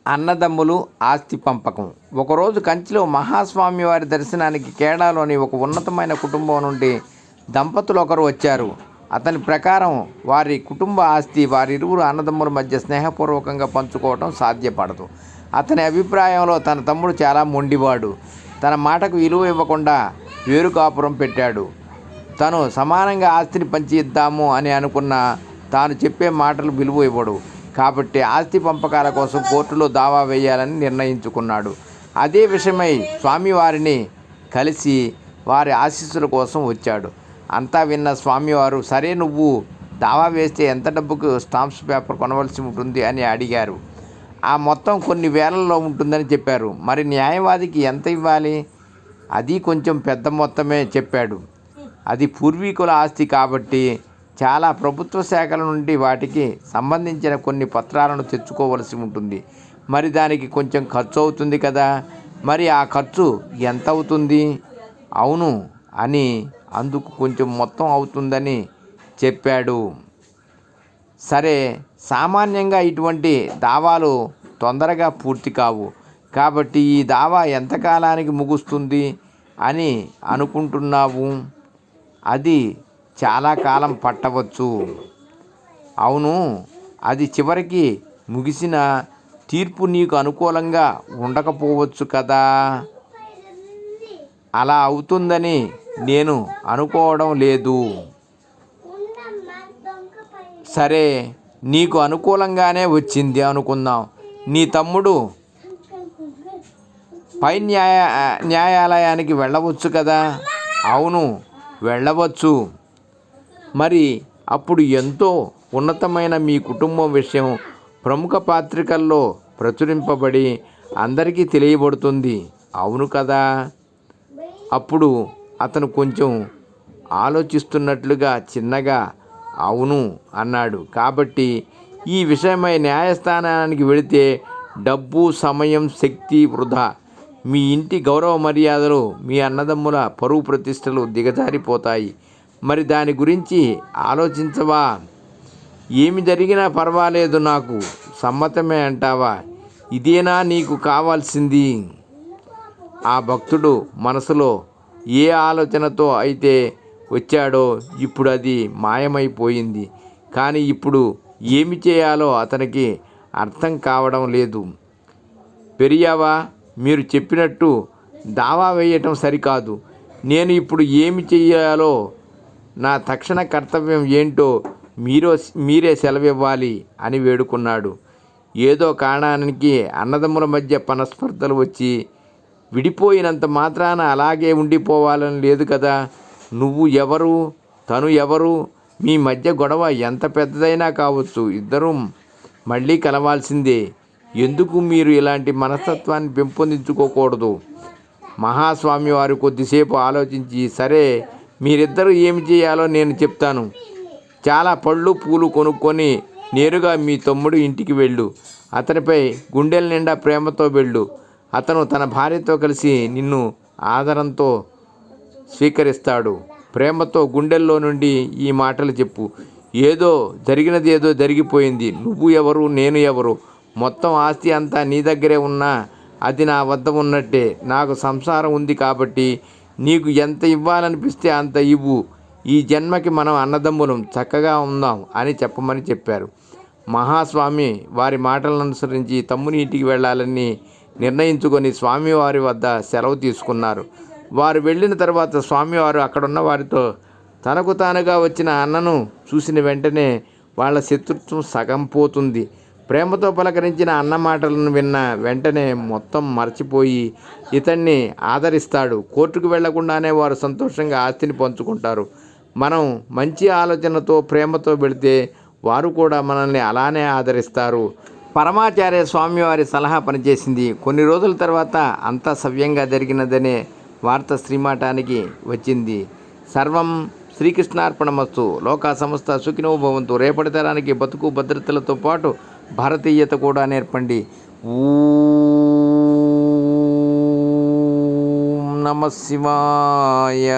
అన్నదమ్ములు ఆస్తి పంపకం. ఒకరోజు కంచిలో మహాస్వామి వారి దర్శనానికి కేరళలోని ఒక ఉన్నతమైన కుటుంబం నుండి దంపతులు ఒకరు వచ్చారు. అతని ప్రకారం వారి కుటుంబ ఆస్తి వారిరువురు అన్నదమ్ముల మధ్య స్నేహపూర్వకంగా పంచుకోవడం సాధ్యపడదు. అతని అభిప్రాయంలో తన తమ్ముడు చాలా మొండివాడు. తన మాటకు విలువ ఇవ్వకుండా వేరు కాపురం పెట్టాడు. తను సమానంగా ఆస్తిని పంచి ఇద్దాము అని అనుకున్న తాను చెప్పే మాటలు విలువ ఇవ్వడు. కాబట్టి ఆస్తి పంపకాల కోసం కోర్టులో దావా వేయాలని నిర్ణయించుకున్నాడు. అదే విషయమై స్వామివారిని కలిసి వారి ఆశీస్సుల కోసం వచ్చాడు. అంతా విన్న స్వామివారు, సరే నువ్వు దావా వేస్తే ఎంత డబ్బుకు స్టాంప్స్ పేపర్ కొనవలసి ఉంటుంది అని అడిగారు. ఆ మొత్తం కొన్ని వేలల్లో ఉంటుందని చెప్పారు. మరి న్యాయవాదికి ఎంత ఇవ్వాలి? అది కొంచెం పెద్ద మొత్తమే చెప్పాడు. అది పూర్వీకుల ఆస్తి కాబట్టి చాలా ప్రభుత్వ శాఖల నుండి వాటికి సంబంధించిన కొన్ని పత్రాలను తెచ్చుకోవలసి ఉంటుంది. మరి దానికి కొంచెం ఖర్చు అవుతుంది కదా, మరి ఆ ఖర్చు ఎంత అవుతుంది? అవును అని అందుకు కొంచెం మొత్తం అవుతుందని చెప్పాడు. సరే, సామాన్యంగా ఇటువంటి దావాలు తొందరగా పూర్తి కావు. కాబట్టి ఈ దావా ఎంతకాలానికి ముగుస్తుంది అని అనుకుంటున్నావు? అది చాలా కాలం పట్టవచ్చు. అవును, అది చివరికి ముగిసిన తీర్పు నీకు అనుకూలంగా ఉండకపోవచ్చు కదా. అలా అవుతుందని నేను అనుకోవడం లేదు. సరే, నీకు అనుకూలంగానే వచ్చింది అనుకుందాం. నీ తమ్ముడు పై న్యాయాలయానికి వెళ్ళవచ్చు కదా. అవును, వెళ్ళవచ్చు. మరి అప్పుడు ఎంతో ఉన్నతమైన మీ కుటుంబం విషయం ప్రముఖ పత్రికల్లో ప్రచురింపబడి అందరికీ తెలియబడుతుంది. అవును కదా. అప్పుడు అతను కొంచెం ఆలోచిస్తున్నట్లుగా చిన్నగా అవును అన్నాడు. కాబట్టి ఈ విషయమై న్యాయస్థానానికి వెళితే డబ్బు, సమయం, శక్తి వృధా. మీ ఇంటి గౌరవ మర్యాదలు, మీ అన్నదమ్ముల పరువు ప్రతిష్టలు దిగజారిపోతాయి. మరి దాని గురించి ఆలోచించవా? ఏమి జరిగినా పర్వాలేదు, నాకు సమ్మతమే అంటావా? ఇదేనా నీకు కావాల్సింది? ఆ భక్తుడు మనసులో ఏ ఆలోచనతో అయితే వచ్చాడో ఇప్పుడు అది మాయమైపోయింది. కానీ ఇప్పుడు ఏమి చేయాలో అతనికి అర్థం కావడం లేదు. పెరియావా, మీరు చెప్పినట్టు దావా వేయటం సరికాదు. నేను ఇప్పుడు ఏమి చేయాలో, నా తక్షణ కర్తవ్యం ఏంటో మీరే సెలవివ్వాలి అని వేడుకున్నాడు. ఏదో కారణానికి అన్నదమ్ముల మధ్య మనస్పర్ధలు వచ్చి విడిపోయినంత మాత్రాన అలాగే ఉండిపోవాలని లేదు కదా. నువ్వు ఎవరు, తను ఎవరు? మీ మధ్య గొడవ ఎంత పెద్దదైనా కావచ్చు, ఇద్దరూ మళ్ళీ కలవాల్సిందే. ఎందుకు మీరు ఇలాంటి మనస్తత్వాన్ని పెంపొందించుకోకూడదు? మహాస్వామి వారు కొద్దిసేపు ఆలోచించి, సరే, మీరిద్దరూ ఏమి చేయాలో నేను చెప్తాను. చాలా పళ్ళు పూలు కొనుక్కొని నేరుగా మీ తమ్ముడు ఇంటికి వెళ్ళు. అతనిపై గుండెల నిండా ప్రేమతో వెళ్ళు. అతను తన భార్యతో కలిసి నిన్ను ఆదరంతో స్వీకరిస్తాడు. ప్రేమతో గుండెల్లో నుండి ఈ మాటలు చెప్పు. జరిగినదేదో జరిగిపోయింది. నువ్వు ఎవరు, నేను ఎవరు? మొత్తం ఆస్తి అంతా నీ దగ్గరే ఉన్నా అది నా వద్ద ఉన్నట్టే. నాకు సంసారం ఉంది కాబట్టి నీకు ఎంత ఇవ్వాలనిపిస్తే అంత ఇవ్వు. ఈ జన్మకి మనం అన్నదమ్ములం, చక్కగా ఉందాం అని చెప్పమని చెప్పారు. మహాస్వామి వారి మాటలను అనుసరించి తమ్ముని ఇంటికి వెళ్ళాలని నిర్ణయించుకొని స్వామివారి వద్ద సెలవు తీసుకున్నారు. వారు వెళ్ళిన తర్వాత స్వామివారు అక్కడున్న వారితో, తనకు తానుగా వచ్చిన అన్నను చూసిన వెంటనే వాళ్ళ శత్రుత్వం సగం పోతుంది. ప్రేమతో పలకరించిన అన్న మాటలను విన్న వెంటనే మొత్తం మర్చిపోయి ఇతన్ని ఆదరిస్తాడు. కోర్టుకు వెళ్లకుండానే వారు సంతోషంగా ఆస్తిని పంచుకుంటారు. మనం మంచి ఆలోచనతో, ప్రేమతో వెళితే వారు కూడా మనల్ని అలానే ఆదరిస్తారు. పరమాచార్య స్వామివారి సలహా పనిచేసింది. కొన్ని రోజుల తర్వాత అంతా సవ్యంగా జరిగినదనే వార్త శ్రీమఠానికి వచ్చింది. సర్వం శ్రీకృష్ణార్పణమస్తు. లోకా సమస్త సుఖినో భవంతు. రేపటి తరానికి బతుకు భద్రతలతో పాటు భారతీయత కూడా నేర్పండి. ఓం నమః శివాయ.